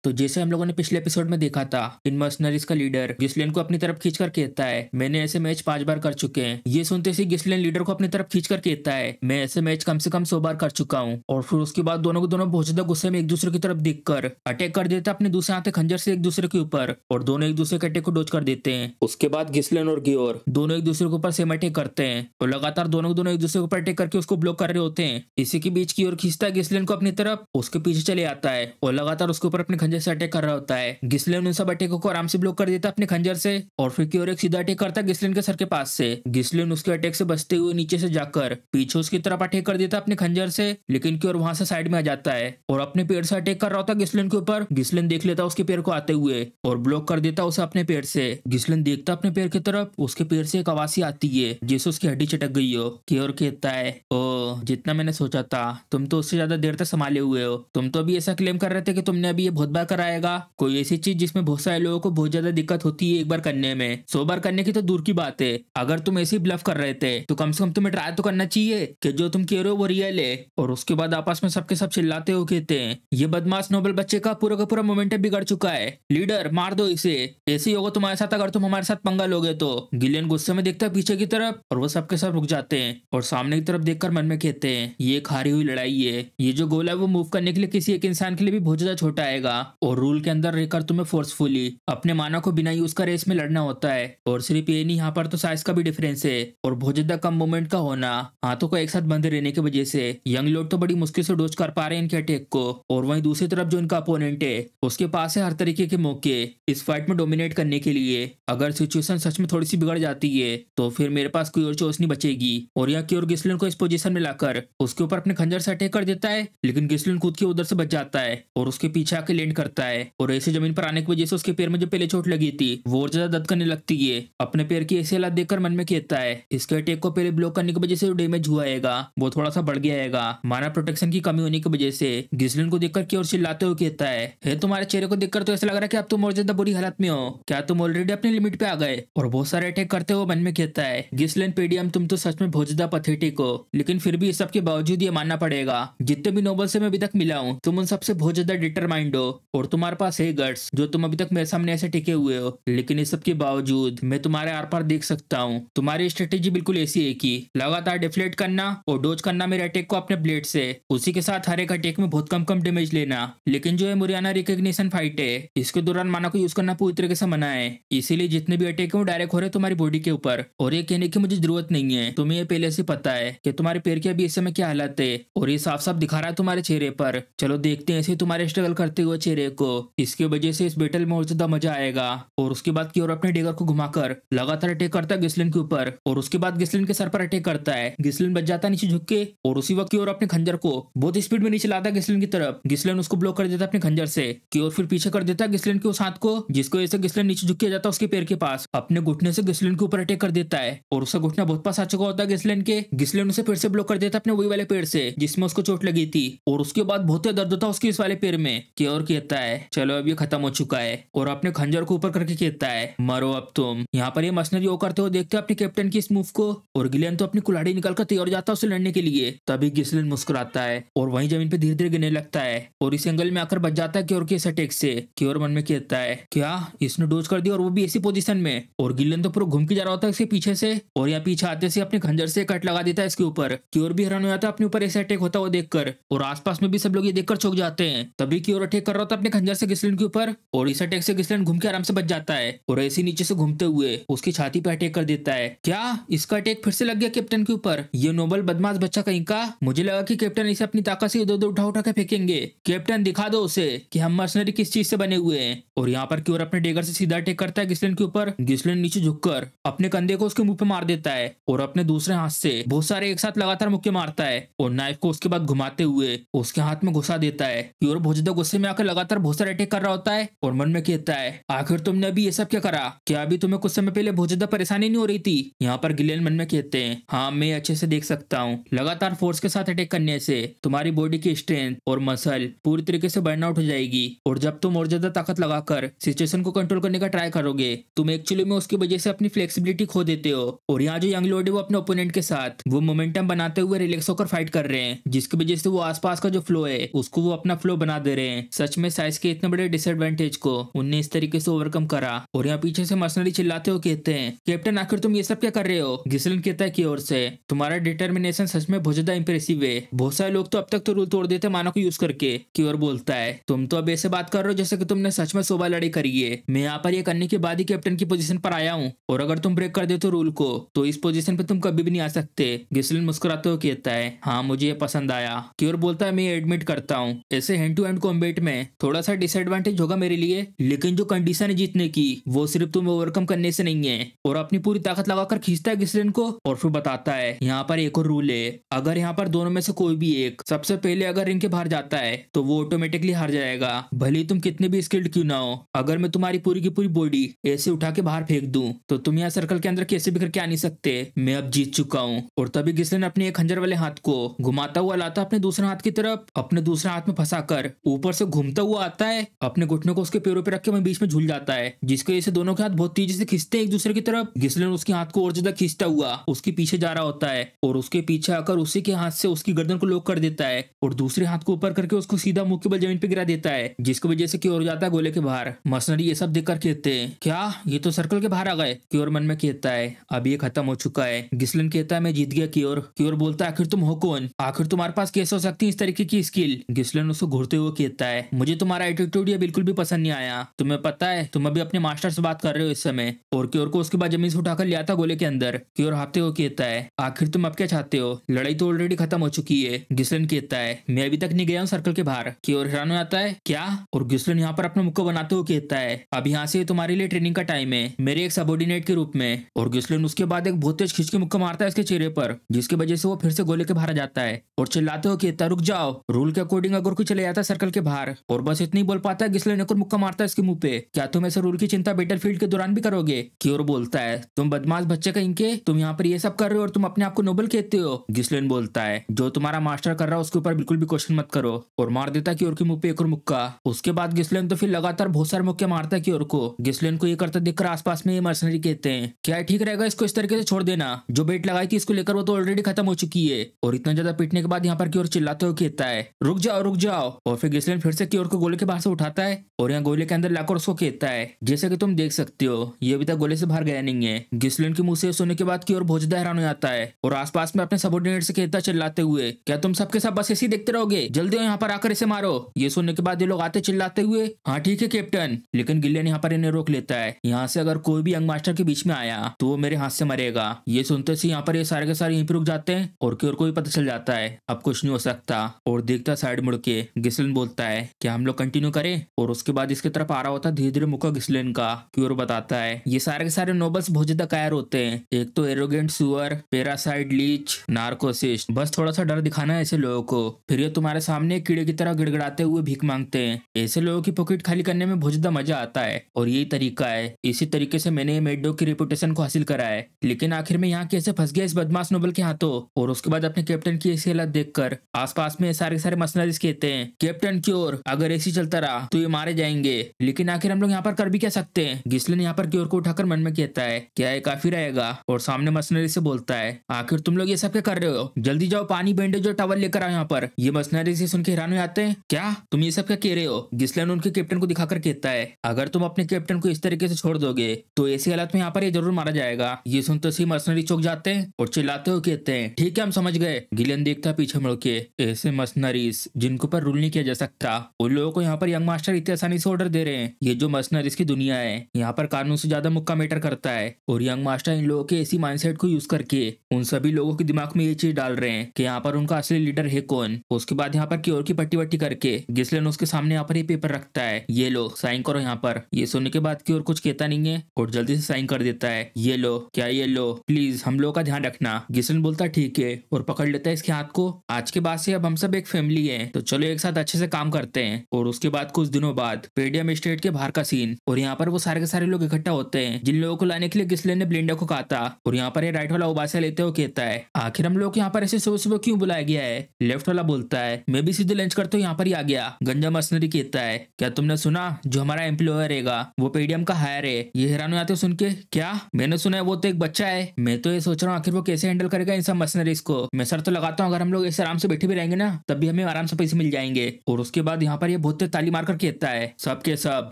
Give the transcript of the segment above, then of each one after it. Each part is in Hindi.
तो जैसे हम लोगों ने पिछले एपिसोड में देखा था, इन मर्सनरीज का लीडर गिस्लेन को अपनी तरफ खींच कर कहता है, मैंने ऐसे मैच 5 बार कर चुके हैं। ये सुनते ही गिस्लेन लीडर को अपनी तरफ खींच कर कहता है, मैं ऐसे मैच कम से कम 100 बार कर चुका हूँ। और फिर उसके बाद दोनों को दोनों बहुत ज्यादा गुस्से में एक दूसरे की तरफ देखकर अटैक कर देता अपने दूसरे हाथ खंजर से एक दूसरे के ऊपर, और दोनों एक दूसरे के अटैक को डोज कर देते हैं। उसके बाद गिस्लेन और गियोर दोनों एक दूसरे के ऊपर सेम अटैक करते हैं और लगातार दोनों एक दूसरे के ऊपर अटैक करके उसको ब्लॉक कर रहे होते हैं। इसी के बीच गियोर खींचता है गिस्लेन को अपनी तरफ, उसके पीछे चले आता है और लगातार उसके ऊपर अपने खंजर से अटैक कर रहा होता है। गिस्लेन उन सब अटैकों को आराम से ब्लॉक कर देता अपने खंजर से, और फिर गियोर एक सीधा अटैक करता है गिस्लेन के सर के पास से। गिस्लेन उसके अटैक से बचते हुए नीचे से जाकर पीछे उसकी तरफ अटैक कर देता अपने खंजर से, लेकिन गियोर वहां से साइड में आ जाता है और अपने पैर से अटैक कर रहा होता गिस्लेन के ऊपर। गिस्लेन देख लेता उसके पैर को आते हुए और ब्लॉक कर देता उसे अपने पैर से। गिस्लेन देखता अपने पैर की तरफ, उसके पैर से एक आवाज सी आती है जैसे उसकी हड्डी चटक गई हो। गियोर कहता है, ओ जितना मैंने सोचा था, तुम तो उससे ज्यादा देर तक संभाले हुए हो। तुम तो अभी ऐसा क्लेम कर रहे थे कि तुमने अभी ये बहुत बार कराएगा, कोई ऐसी चीज जिसमें बहुत सारे लोगों को बहुत ज्यादा दिक्कत होती है एक बार करने में, 100 बार करने की तो दूर की बात है। अगर तुम ऐसे ही ब्लफ कर रहे थे तो कम से कम तुम्हें ट्राई तो करना चाहिए कि जो तुम कह रहे हो वो रियल है। और उसके बाद आपस में सबके सब चिल्लाते हो कहते हैं, ये बदमाश नोबल बच्चे का पूरा मोमेंटम बिगड़ चुका है, लीडर मार दो इसे, ऐसे ही होगा तुम्हारे साथ अगर तुम हमारे साथ पंगा लोगे तो। गिलियन गुस्से में देखता है पीछे की तरफ और वो सबके सब रुक जाते हैं और सामने की तरफ देखकर मन में कहते हैं, ये एक हारी हुई लड़ाई है। ये जो गोल है वो मूव करने के लिए किसी एक इंसान के लिए भी बहुत ज्यादा छोटा आएगा, और रूल के अंदर रहकर तुम्हें फोर्सफुली अपने माना को बिना यूज का रेस में लड़ना होता है। और सिर्फ ये नहीं, यहाँ पर तो साइज का भी डिफरेंस है और बहुत ज्यादा कम मूवमेंट का होना, हाथों को एक साथ बंधे रहने की वजह से यंग लोग तो बड़ी मुश्किल से डोज कर पा रहे हैं इनके अटैक को। और वहीं दूसरी तरफ जो इनका अपोनेंट है उसके पास है हर तरीके के मौके इस फाइट में डोमिनेट करने के लिए। अगर सिचुएशन सच में थोड़ी सी बिगड़ जाती है तो फिर मेरे पास कोई और चॉइस नहीं बचेगी। और यहाँ क्योर गिस्लिन को इस पोजीशन में लाकर उसके ऊपर अपने खंजर से अटैक कर देता है, लेकिन गिस्लिन कूद के उधर से बच जाता है और उसके पीछे आके लैंड करता है। और ऐसे जमीन पर आने की वजह से उसके पैर में जो पहले चोट लगी थी वो और ज्यादा दर्द करने लगती है। अपने पैर की ऐसी हालत देखकर मन में कहता है, इसके अटैक को पहले ब्लॉक करने की वजह से जो डैमेज हुआ है वो थोड़ा सा बढ़ गया है। माना प्रोटेक्शन की कमी होने की वजह से गिस्लिन को देखकर क्योर चिल्लाते हुए कहता है, तुम्हारे चेहरे को देखकर तो ऐसा लग रहा है कि अब तुम और ज्यादा बुरी हालत में हो, क्या तुम ऑलरेडी अपनी लिमिट पे आ गए। और बहुत सारे अटैक करते हुए मन में कहता है, गिस्लिन पेडियम तुम तो सच में बहुत ज्यादा पथेटिक हो, लेकिन फिर भी इस सब के बावजूद ये मानना पड़ेगा, जितने भी नोबल से मैं अभी तक मिला हूँ तुम उन सबसे बहुत ज्यादा डिटरमाइंड हो और तुम्हारे पास है गट्स जो तुम अभी तक मेरे सामने ऐसे टिके हुए हो। लेकिन इस सब के बावजूद मैं तुम्हारे आर पार देख सकता हूँ, तुम्हारी स्ट्रेटेजी बिल्कुल ऐसी है कि लगातार डिफ्लेक्ट करना और डोज करना मेरे अटैक को अपने ब्लेड से, उसी के साथ हर एक अटैक में बहुत कम डैमेज लेना। लेकिन जो है मुरियाना रिकॉग्निशन फाइट है इसके दौरान माना को यूज करना पूरी तरीके से मना है, इसीलिए जितने भी अटैक है वो डायरेक्ट हो रहे तुम्हारी बॉडी के ऊपर। और ये कहने की मुझे जरूरत नहीं है, तुम्हें ये पहले से पता है कि तुम्हारे पैर की अभी इस समय क्या हालत है, और ये साफ साफ दिखा रहा है तुम्हारे चेहरे पर। चलो देखते हैं ऐसे तुम्हारे स्ट्रगल करते हुए चेहरे को, इसकी वजह से इस बैटल में और ज्यादा मजा आएगा। और उसके बाद की और अपने डेगर को घुमाकर लगातार अटैक करता है गिस्लिन के ऊपर, और उसके बाद गिस्लिन के सर पर अटैक करता है। गिस्लिन बच जाता नीचे झुक के, और उसी वक्त की और अपने खंजर को बहुत स्पीड में नीचे लाता है गिस्लिन की तरफ। गिस्लिन उसको ब्लॉक कर देता है अपने खंजर से, की और फिर पीछे कर देता है गिस्लिन के उस हाथ को, जिसको ऐसे गिस्लिन नीचे झुक के जाता है उसके पैर के पास, अपने घुटने से गिस्लिन के ऊपर अटैक कर देता है। और उसका घुटना बहुत पास आ चुका होता है गिस्लिन के। गिस्लिन उसे फिर से ब्लॉक कर देता है अपने वही वाले पैर से जिसमें उसको चोट लगी थी, और उसके बाद बहुत दर्द होता है उसके इस वाले पैर में। की और कहता है, चलो अब ये खत्म हो चुका है, और अपने खंजर को ऊपर करके कहता है, मरो अब तुम। यहाँ पर ये मशीनरी वो करते हुए देखते हैं अपने कैप्टन की इस मूव को, और गिलियन तो अपनी कुल्हाड़ी निकालकर तैयार जाता है उसे लड़ने के लिए। तभी गिस्लिन मुस्कुराता है और वहीं जमीन पे धीरे धीरे गिरने लगता है और इस एंगल में आकर बच जाता है क्योर के इस अटैक से। क्योर मन में कहता है, क्या इसने डोज कर दिया और वो भी ऐसी पोजीशन में। और गिलियन तो पूरा घूम के जा रहा होता है इसके पीछे से, और यहाँ पीछे आते से अपने खंजर से कट लगा देता है इसके ऊपर। क्योर भी हैरान हो जाता है अपने ऊपर ऐसा अटैक होता हुआ देखकर, और आसपास में भी सब लोग ये देखकर चौंक जाते हैं। तभी क्योर अटैक कर रहा था अपने खंजर से गिस्लिन के ऊपर, और इस अटैक से गिस्लिन घूम के आराम से बच जाता है और ऐसे नीचे से घूमते हुए उसकी छाती पे अटैक कर देता है। क्या इसका अटैक फिर से लग गया कैप्टन के ऊपर? ये नोबल बदमाश बच्चा कहीं का, मुझे लगा कि कैप्टन इसे अपनी ताकत से इधर उधर उठा उठा के फेंकेंगे। कैप्टन दिखा दो उसे कि हम मर्सनरी किस चीज से बने हुए हैं। और यहाँ पर क्योर अपने डेगर से सीधा अटैक करता है गिस्लिन के ऊपर। गिस्लिन नीचे झुककर अपने कंधे को उसके मुंह पे मार देता है और अपने दूसरे हाथ से बहुत सारे एक साथ लगातार मुक्के मारता है, और नाइफ को उसके बाद घुमाते हुए उसके हाथ में घुसा देता है। क्योर बहुत ज्यादा गुस्से में आकर लगातार बहुत सारे अटैक कर रहा होता है और मन में कहता है, आखिर तुमने अभी ये सब क्या करा? क्या अभी तुम्हें कुछ समय पहले बहुत ज्यादा परेशानी नहीं हो रही थी? यहाँ पर गिलियन मन में कहते हैं, हाँ मैं अच्छे से देख सकता हूँ, लगातार फोर्स के साथ अटैक करने से तुम्हारी बॉडी की स्ट्रेंथ और मसल पूरी तरीके से बर्न आउट हो जाएगी, और जब तुम और ज्यादा ताकत लगाकर सिचुएशन को कंट्रोल करने का ट्राई करोगे तुम एक्चुअली में उसकी वजह से अपनी फ्लेक्सिबिलिटी खो देते हो। और यहाँ जो यंग लॉर्ड है वो अपने ओपोनेंट के साथ वो मोमेंटम बनाते हुए रिलैक्स होकर फाइट कर रहे हैं, जिसकी वजह से वो आसपास का जो फ्लो है उसको वो अपना फ्लो बना दे रहे हैं। सच में साइज के इतने बड़े डिसएडवांटेज को उनने इस तरीके से ओवरकम करा। और यहाँ पीछे से मर्सनरी चिल्लाते हुए कहते हैं, कैप्टन आखिर तुम ये सब क्या कर रहे हो? गिसलिन कहता है की ओर से, तुम्हारा डिटर्मिनेशन सच में बहुत ज्यादा इंप्रेसिव है। बहुत सारे लोग तो अब तक तो रूल तोड़ देते मानव को यूज करके। की ओर बोलता है, तुम तो अब ऐसे बात कर रहे हो जैसे कि तुमने सच में 100 बार लड़ाई करी है। मैं यहाँ पर ये करने के बाद ही कैप्टन की पोजीशन पर आया हूँ, और अगर तुम ब्रेक कर देते हो रूल को तो इस पोजीशन पे तुम कभी भी नहीं आ सकते। गिसलिन मुस्कुराते हुए कहता है, हाँ मुझे ये पसंद आया। की ओर बोलता है, मैं एडमिट करता हूँ ऐसे हैंड टू हैंड कॉम्बैट में थोड़ा सा डिसएडवांटेज होगा मेरे लिए, लेकिन जो कंडीशन है जीतने की वो सिर्फ तुम ओवरकम करने से नहीं है। और अपनी पूरी ताकत लगाकर खींचता है गिसलिन को और फिर बताता है, यहाँ पर एक और रूल है, अगर यहाँ पर दोनों में से कोई भी एक सबसे पहले अगर रिंग के बाहर जाता है तो वो ऑटोमेटिकली हार जाएगा, भले ही तुम कितने भी स्किल्ड क्यों ना हो। अगर मैं तुम्हारी पूरी की पूरी बॉडी ऐसे उठा के बाहर फेंक दूं तो तुम यहाँ सर्कल के अंदर कैसे भी करके आ नहीं सकते। मैं अब जीत चुका हूँ। और तभी गिसलिन अपने एक खंजर वाले हाथ को घुमाता हुआ लाता अपने दूसरे हाथ की तरफ, अपने दूसरे हाथ में फंसाकर ऊपर से घूमता हुआ आता है, अपने घुटनों को उसके पैरों पे रख के वहीं बीच में झूल जाता है, जिसकी वजह से दोनों के हाथ बहुत तेजी से खींचते हैं एक दूसरे की तरफ। गिसलिन उसके हाथ को और ज्यादा खींचता हुआ उसके पीछे जा रहा होता है और उसके पीछे आकर उसी के हाथ से उसकी गर्दन को लॉक कर देता है और दूसरे हाथ को ऊपर करके उसको सीधा मुंह के बल जमीन पे गिरा देता है, जिसकी वजह से की ओर जाता है गोले के बाहर। मर्सनरी ये सब देखकर कहते हैं, क्या ये तो सर्कल के बाहर आ गए? की ओर मन में कहता है, अब ये खत्म हो चुका है। गिसलिन कहता है, मैं जीत गया। की ओर बोलता है, आखिर तुम हो कौन? आखिर तुम्हारे पास कैसे हो सकती है इस तरीके की स्किल? गिसलिन उसको घूरते हुए कहता है, मुझे तुम्हारा एटीट्यूड ये बिल्कुल भी पसंद नहीं आया। तुम्हें पता है तुम अभी अपने मास्टर से बात कर रहे हो इस समय। और की ओर को उसके बाद जमीन से उठाकर ले आता गोले के अंदर। की ओर हाँफते हुए कहता है, आखिर तुम अब क्या चाहते हो? लड़ाई तो ऑलरेडी खत्म हो चुकी है। गिसलिन कहता है, मैं अभी तक नहीं गया हूँ सर्कल के बाहर। की ओर हैरान हो आता है, क्या? और गिसलिन यहाँ पर अपना मुक्का बनाते हुए कहता है, अब यहाँ से तुम्हारे लिए ट्रेनिंग का टाइम है, मेरे एक सबॉर्डिनेट के रूप में। और गिसलिन उसके बाद एक बहुत तेज खींच के मुक्का मारता है इसके चेहरे पर, जिसकी वजह से वो फिर से गोले के बाहर आ जाता है और चिल्लाते हुए कहता है, रुक जाओ। रूल के अकॉर्डिंग अगर कोई चले जाता है सर्कल के बाहर और बस इतनी बोल पाता है, गिसलिन एक और मुक्का मारता है इसके मुंह पे, क्या तुम ऐसे रूल की चिंता बैटलफील्ड के दौरान भी करोगे? की ओर बोलता है, तुम बदमाश बच्चे कहीं के, तुम यहाँ पर ये सब कर रहे हो और तुम अपने आप को नोबल कहते हो? गिसलिन बोलता है, जो तुम्हारा मास्टर कर रहा है उसके ऊपर बिल्कुल भी क्वेश्चन मत करो। और मार देता है की ओर के मुंह पे एक और मुक्का। उसके बाद गिसलिन तो फिर लगातार बहुत सारे मुक्के मारता है की ओर को। गिसलिन को ये करते देखकर आसपास में ये मर्सनरी कहते हैं, क्या ठीक रहेगा इसको इस तरीके से छोड़ देना? जो बेट लगाई थी इसको लेकर वो तो ऑलरेडी खत्म हो चुकी है। और इतना ज्यादा पीटने के बाद यहाँ पर की ओर चिल्लाते हुए कहता है, रुक जाओ रुक जाओ। और फिर गिसलिन फिर से की ओर को गोले के बाहर से उठाता है और यहाँ गोले के अंदर लाकर उसको कहता है, जैसे कि तुम देख सकते हो ये अभी तक गोले से बाहर गया नहीं है। गिसलिन के मुंह से सुनने के बाद की ओर बहुत ज्यादा हैरान हो जाता है और आसपास में अपने सबॉर्डिनेट से कहता चिल्लाते हुए, क्या तुम सबके सब बस ऐसे ही देखते रहोगे? जल्दी यहाँ पर आकर इसे मारो। ये सुनने के बाद ये लोग आते चिल्लाते हुए, हाँ ठीक है कैप्टन। लेकिन गिलियन यहाँ पर इन्हें रोक लेता है, यहाँ से अगर कोई भी यंग मास्टर के बीच में आया तो वो मेरे हाथ से मरेगा। ये सुनते से यहाँ पर ये सारे के सारे यहीं पर रुक जाते हैं और की ओर को भी पता चल जाता है अब कुछ नहीं हो सकता। और देखता साइड मुड़ के गिसलिन बोलता है, क्या हम लोग कंटिन्यू करें? और उसके बाद इसके तरफ आ रहा होता धीरे धीरे मुक्का गिसलिन का। की ओर बताता है, ये सारे के सारे नोबल्स बहुत ज्यादा कायर होते हैं, एक तो एरोगेंट सुअर, पैरासाइट, लीच, नार्कोसिस्ट, बस थोड़ा सा डर दिखाना है ऐसे लोगों को, फिर ये तुम्हारे सामने कीड़े की तरह गिड़गिड़ाते हुए भीख मांगते हैं। ऐसे लोगों की पॉकेट खाली करने में बहुत ज्यादा मजा आता है और यही तरीका है। इसी तरीके से मैंने मैड डॉग की रेपुटेशन को हासिल करा है। लेकिन आखिर में यहाँ कैसे फंस गया इस बदमाश नोबल के हाथों? और उसके बाद अपने कैप्टन की ऐसी हालत देखकर आसपास में सारे सारे मर्सनरीज कहते हैं, कैप्टन की ओर अगर ऐसी चलता रहा तो ये मारे जाएंगे, लेकिन आखिर हम लोग यहाँ पर कर भी क्या सकते हैं? गिसलिन यहाँ पर की ओर को उठाकर मन में कहता है, क्या ये काफी रहेगा? और सामने मर्सनरी से बोलता है, आखिर तुम लोग ये सब क्या कर रहे हो? जल्दी जाओ पानी, बैंडेज और टॉवल लेकर आओ यहाँ पर। ये मर्सनरी से सुन के हैरान हो जाते हैं, क्या तुम ये सब क्या कह रहे हो? गिसलिन उनके कैप्टन को दिखाकर कहता है, अगर तुम अपने कैप्टन को इस तरीके से छोड़ दोगे तो ऐसी हालत में यहाँ पर ये जरूर मारा जाएगा। ये सुनते ही मर्सनरी चौंक जाते हैं और चिल्लाते हुए कहते हैं, ठीक है हम समझ गए। गिलियन देखता पीछे मुड़ के, ऐसे मर्सनरीज जिनको पर रूल नहीं किया जा सकता उन लोगों को यहाँ पर यंग मास्टर इतनी आसानी से ऑर्डर दे रहे हैं। ये जो मर्सनरीज की दुनिया है यहाँ पर कानून से ज्यादा मुक्का मैटर करता है और यंग मास्टर इन लोगों के ऐसी माइंडसेट को यूज करके उन सभी लोगों के दिमाग में ये चीज डाल रहे हैं कि यहाँ पर उनका असली लीडर है कौन। उसके बाद यहाँ पर की ओर की पट्टी वट्टी करके गिसलिन उसके सामने यहाँ पर ये पेपर रखता है, ये लो साइन करो यहाँ पर। ये सुनने के बाद की ओर कुछ कहता नहीं है और जल्दी से साइन कर देता है, ये लो। क्या ये लो, प्लीज हम लोगों का ध्यान रखना। गिसलिन बोलता ठीक है और पकड़ लेता है इसके हाथ को। आज के बाद से अब हम सब एक फैमिली है, तो चलो एक साथ अच्छे से काम करते हैं। और उसके बाद कुछ दिनों बाद पेडियम स्टेट के बाहर का सीन और यहाँ पर वो सारे के सारे लोग इकट्ठा होते हैं जिन लोगों को लाने के लिए गिसलिन ने ब्लिंडा को कहा था। और यहाँ पर ये राइट वाला उबासिया लेते हुए कहता है, आखिर हम लोग यहाँ पर ऐसे सुबह सुबह क्यों बुलाया गया है? लेफ्ट वाला बोलता है, मैं भी सीधे लंच करते हुए यहाँ पर ही आ गया। गंजा मर्सनरी कहता है, क्या तुमने सुना जो हमारा एम्प्लॉयर रहेगा वो पेडियम का हायर है? ये हैरान हो जाते सुन के, क्या? मैंने सुना है वो तो एक बच्चा है। मैं तो ये सोच रहा हूँ आखिर वो कैसे हैंडल करेगा इन सब मर्सनरीज को। मैं सर तो लगाता हूँ अगर हम लोग ऐसे आराम से बैठे भी रहेंगे ना तब भी हमें आराम से पैसे मिल जाएंगे। और उसके बाद यहाँ पर ये बहुत तेज ताली मारकर कहता है, सबके सब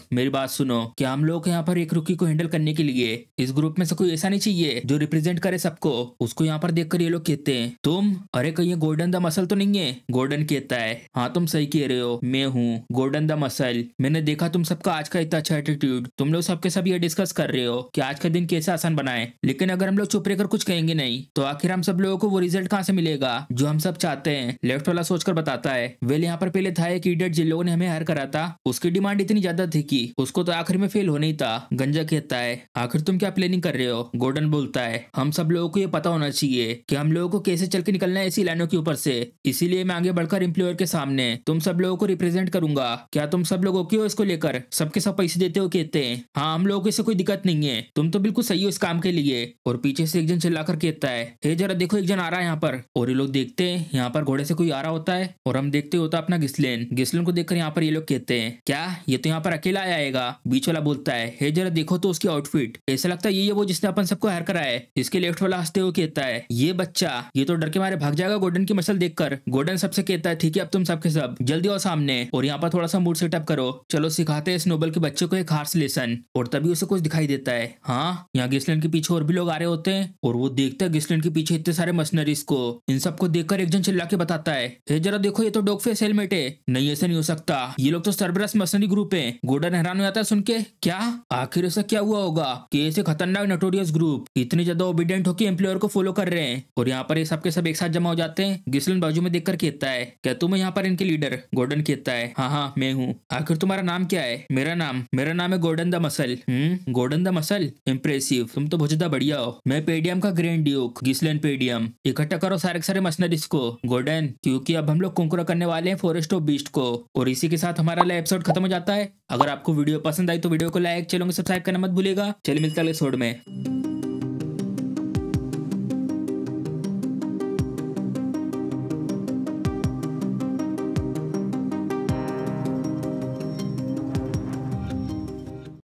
मेरी बात सुनो, क्या हम लोग यहाँ पर एक रुकी को हैंडल करने के लिए इस ग्रुप में से कोई ऐसा नहीं चाहिए जो रिप्रेजेंट करे सबको। उसको यहाँ पर देखकर ये लोग कहते हैं, तुम, अरे कहीं गोल्डन द मसल तो नहीं है? गोल्डन कहता है, हाँ तुम सही कह रहे हो, मैं हूँ गोल्डन द मसल। मैंने देखा तुम सबका आज का इतना अच्छा एटीट्यूड, तुम लोग सबके सब ये डिस्कस कर रहे हो कि आज का दिन कैसे आसान बनाए, लेकिन अगर हम लोग चुप रहकर कुछ कहेंगे नहीं तो आखिर हम सब लोगों को वो रिजल्ट कहाँ से मिलेगा जो हम सब चाहते हैं। लेफ्ट वाला सोचकर बताता है, वेल यहाँ पर पहले था एक इडियट जिन लोगों ने हमें हायर करा था, उसकी डिमांड इतनी ज्यादा थी कि उसको तो आखिर में फेल होना ही था। गंजा कहता है, आखिर तुम क्या प्लानिंग कर रहे हो? गोल्डन बोलता है, हम सब लोगों को ये पता होना चाहिए कि हम लोगों को कैसे चल के निकलना है ऐसी लाइनों के ऊपर से, इसीलिए मैं आगे बढ़कर एम्प्लॉयर के सामने तुम सब लोगों को रिप्रेजेंट करूंगा। क्या तुम सब लोग ओके हो इसको लेकर? सबके सब पैसे देते हो? कहते हैं, हाँ हम लोगों को इससे कोई दिक्कत नहीं है, तुम तो बिल्कुल सही हो इस काम के लिए। और पीछे से एक जन चिल्लाकर कहता है, हे जरा देखो एक जन आ रहा है यहाँ पर। और ये लोग देखते हैं यहाँ पर घोड़े से कोई आ रहा होता है और हम देखते होता अपना गिस्लेन। गिस्लेन को देखकर यहाँ पर ये लोग कहते हैं, क्या ये तो यहाँ पर अकेला आएगा? बीच वाला बोलता है, हे जरा देखो तो उसकी आउटफिट, ऐसा लगता है ये है वो जिसने अपन सबको हायर करा है। इसके लेफ्ट वाला हंसते हुए कहता है, ये बच्चा ये तो डर के मारे भाग जाएगा गोल्डन की मसल देखकर। गोल्डन सबसे कहता है, ठीक है अब तुम सबके सब जल्दी आओ सामने और यहाँ पर थोड़ा सा मूड सेटअप करो, चलो सिखाते हैं इस नोबल के बच्चे को एक हार्श लेसन। और तभी उसे कुछ दिखाई देता है, हाँ यहाँ गिस्लेन के पीछे और भी लोग आ रहे होते हैं और वो देखता है गिस्लेन के पीछे इतने सारे मशीनरीज को। इन सबको देखकर एक जन चिल्ला के बताता है, हे जरा देखो ये तो डॉग फेस हेलमेट है। नहीं ऐसा नहीं हो सकता, ये लोग तो सरबरस मशीनरी ग्रुप है। गोल्डन हैरान हो जाता है सुन के, क्या आखिर ऐसा क्या हुआ होगा कि ऐसे खतरनाक नोटोरियस ग्रुप इतनी ज्यादा ओबीडियंट होकर एम्प्लॉयर को फॉलो कर रहे हैं। और यहाँ पर ये सबके सब एक साथ जमा हो जाते हैं। गिस्लेन बाजू में देखकर कहता है, क्या तुम यहाँ पर इनके लीडर? गोल्डन कहता है, हाँ हाँ मैं हूँ। आखिर तुम्हारा नाम क्या है? मेरा नाम है golden the muscle. Golden the muscle, impressive, तुम तो बहुत ज्यादा बढ़िया हो। मैं पेडियम का ग्रैंड ड्यूक गिस्लेन पेडियम। इकट्ठा करो सारे के सारे मशीनरीज को गोल्डन, क्योंकि अब हम लोग कुंकुरा करने वाले हैं फॉरेस्ट ऑफ बीस्ट को। और इसी के साथ हमारा एपिसोड खत्म हो जाता है। अगर आपको वीडियो पसंद आई तो वीडियो को लाइक, चैनल को सब्सक्राइब करना मत भूलिएगा। चलिए मिलता है अगले एपिसोड में।